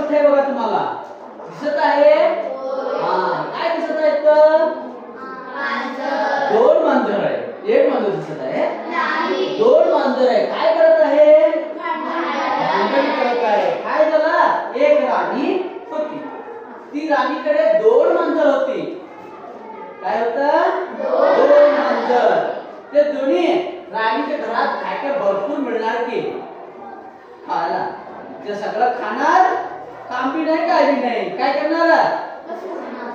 गोष्ट आहे बघा तुम्हाला दिसत आहे काय दिसत आहे तर दोन मांजर आहे एक मांजर दिसत आहे दोन मांजर आहे काय करत आहे भांडण करत आहे काय झालं एक राणी होती ती राणीकडे दोन मांजर होती काय होतं दोन मांजर ते दोन्ही राणीच्या घरात काय काय भरपूर मिळणार की खायला ते सगळं खाणार काम बी नाही काय बी नाही काय करणार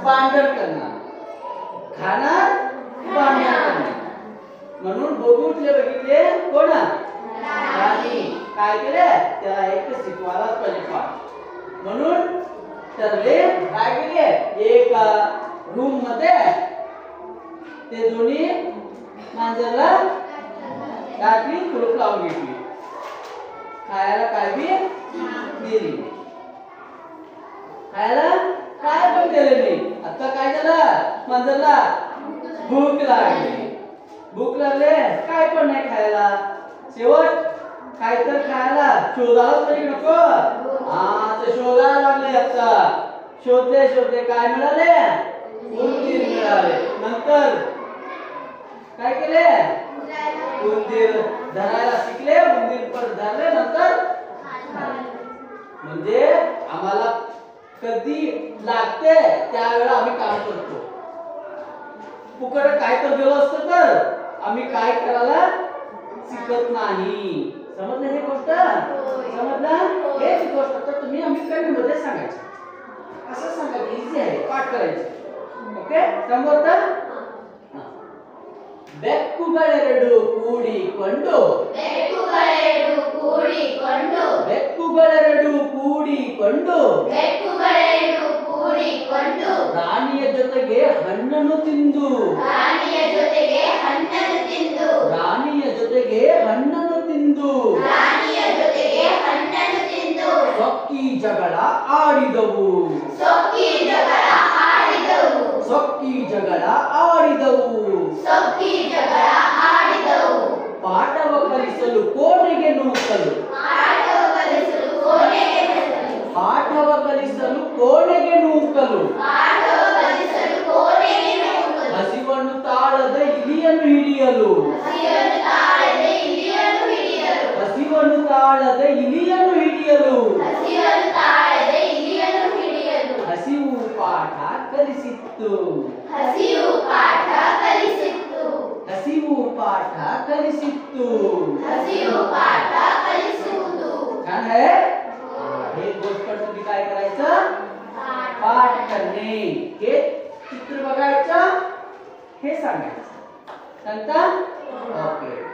भांडण करणार खाणार भांडण करणार म्हणून बघितले कोण राणी काय केले त्याला एक शिकवायलाच पाहिजे पाठ म्हणून ठरले काय केले एक रूम मध्ये ते दोन्ही मांजरला टाकली कुलूप लावून घेतली खायला काय बी दिली खायला काय पण दिले नाही आता काय झालं मांजरला भूक लागले काय पण नाही खायला शेवट काय तर खायला शोधायलाच पाहिजे नको ते शोधायला लागले आता शोधले काय मिळाले उंदीर मिळाले नंतर काय केले उंदीर धरायला शिकले उंदीर पण धरले नंतर म्हणजे आम्हाला कधी लागते त्यावेळेला आम्ही काम करतो फुकट काय तर गेलो असतं तर आम्ही काय करायला शिकत नाही समजलं हे गोष्ट समजलं हेच गोष्ट तर तुम्ही आम्ही कमी मध्ये सांगायचं असं सांगायचं इझी आहे पाठ करायचं ओके समजतं ಬೆಕ್ಕುಗಳೆರಡು ಕೂಡಿಕೊಂಡು ರಾಣಿಯ ಜೊತೆಗೆ ಹಣ್ಣನ್ನು ತಿಂದು ಸೊಕ್ಕಿ ಜಗಳ ಆಡಿದವು ಪಾಠವ ಕಲಿಸಲು ಕೋಣೆಗೆ ನೂಕಲು ಹಸಿವನ್ನು ತಾಳದ ಇಲಿಯನ್ನು ಹಿಡಿಯಲು ಹಸಿವು ಪಾಠ ಕಲಿಸಿತ್ತು छान आहे हे गोष्ट तुम्ही काय करायचं पाठ करणे हे चित्र बघायचं हे सांगायचं सांगता ओके